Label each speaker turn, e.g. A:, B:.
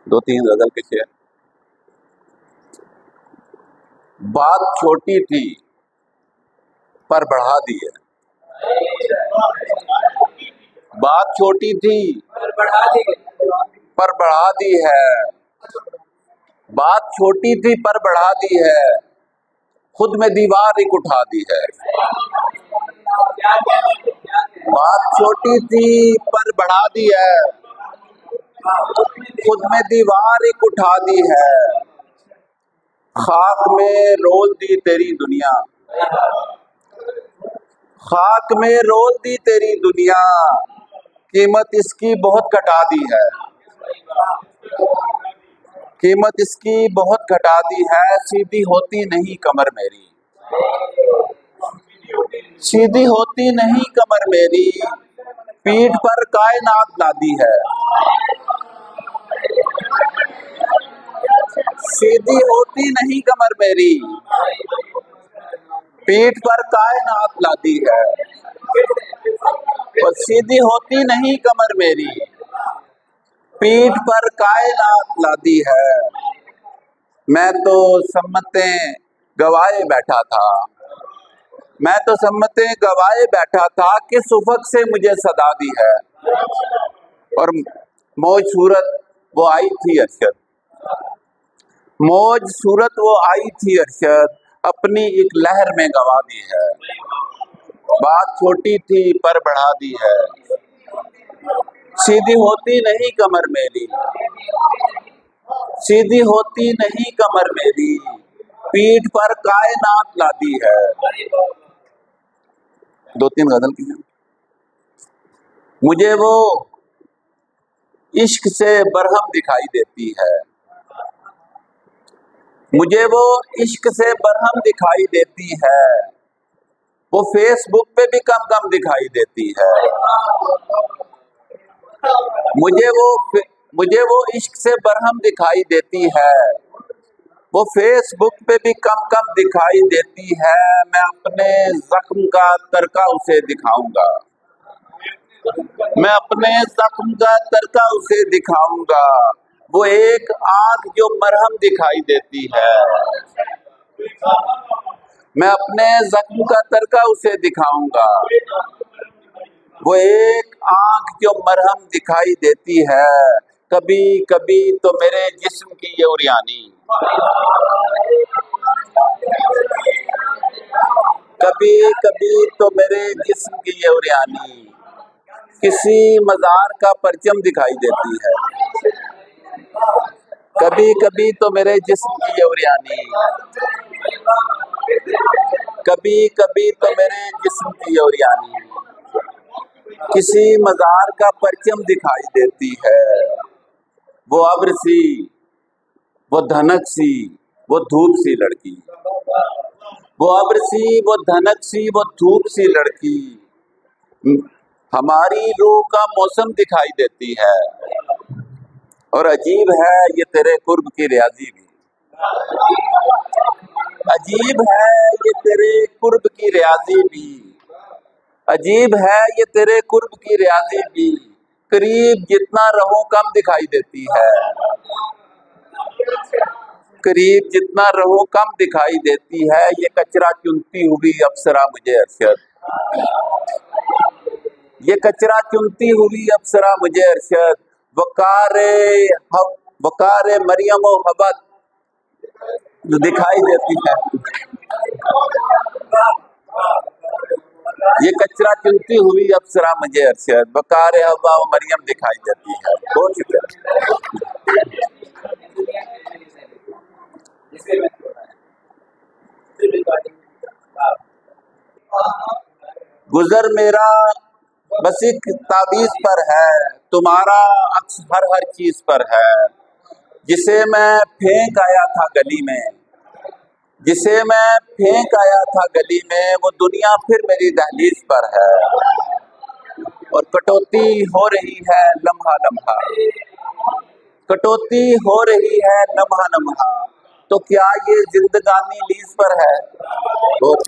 A: दो तीन गजल के शेर। बात छोटी थी पर बढ़ा दी है। बात छोटी थी पर बढ़ा दी है। बात छोटी थी पर बढ़ा दी है, खुद में दीवार एक उठा दी है। बात छोटी थी पर बढ़ा दी है, खुद में दीवार एक उठा दी है। खाक में रोल दी तेरी दुनिया, खाक में रोल दी तेरी दुनिया, कीमत इसकी बहुत घटा दी है। कीमत इसकी बहुत घटा दी है, सीधी होती नहीं कमर मेरी, सीधी होती नहीं कमर मेरी, पीठ पर कायनात लादी है। सीधी होती नहीं कमर मेरी, पीठ पर कायनात लादी है। और सीधी होती नहीं कमर मेरी, पीठ पर कायनात लादी है। मैं तो सम्मतें गवाए बैठा था, मैं तो सम्मतें गवाए बैठा था, किस उफ़क़ से मुझे सदा दी है। और मौज सूरत वो आई थी अरशद, मौज सूरत वो आई थी अरशद, अपनी एक लहर में गवा दी है। बात छोटी थी पर बढ़ा दी है, सीधी होती नहीं कमर मेरी, सीधी होती नहीं कमर मेरी, पीठ पर कायनात लादी है। दो तीन गजल की हैं। मुझे वो इश्क से बरहम दिखाई देती है, मुझे वो इश्क से बरहम दिखाई देती है, वो फेसबुक पे भी कम कम दिखाई देती है। मुझे वो इश्क से बरहम दिखाई देती है, वो फेसबुक पे भी कम कम दिखाई देती है। मैं अपने जख्म का तरका उसे दिखाऊंगा, मैं अपने जख्म का तरका उसे दिखाऊंगा, वो एक आंख जो मरहम दिखाई देती है। मैं अपने जख्म का तरका उसे दिखाऊंगा, वो एक आंख जो मरहम दिखाई देती है। कभी कभी तो मेरे जिस्म की ये उरियानी, कभी कभी तो मेरे जिस्म की ये उरियानी, किसी मज़ार का परचम दिखाई देती है। कभी कभी तो मेरे जिस्म की ये उरियानी, कभी कभी तो मेरे जिस्म की ये उरियानी, किसी मज़ार का परचम दिखाई देती है। वो अब्र सी, वो धनक सी, वो धूप सी लड़की, वो अब्र सी, वो धनक सी, वो धूप सी लड़की, हमारी रूह का मौसम दिखाई देती है। और अजीब है ये तेरे कुर्ब की रियाजी भी, अजीब है ये तेरे कुर्ब की रियाजी भी, अजीब है ये तेरे कुर्ब की रियाजी भी, करीब जितना रहूं कम दिखाई देती है। करीब जितना रहूं कम दिखाई देती है, ये कचरा चुनती हुई अप्सरा मुझे अरशद, ये कचरा चुनती हुई अप्सरा मुझे अरशद, वकारे मरियम व हबत दिखाई देती है। ये कचरा चुनती हुई अप्सरा मुझे अरशद, वकारे हवा व मरियम दिखाई देती है। बहुत शुक्रिया। गुजर मेरा बस एक ताबीज पर है, तुम्हारा अक्स हर हर चीज पर है। जिसे मैं फेंक आया था गली में, जिसे मैं फेंक आया था गली में, वो दुनिया फिर मेरी दहलीज पर है। और कटौती हो रही है लम्हा लम्हा, कटौती हो रही है लम्हा लम्हा, तो क्या ये जिंदगानी लीज पर है। बहुत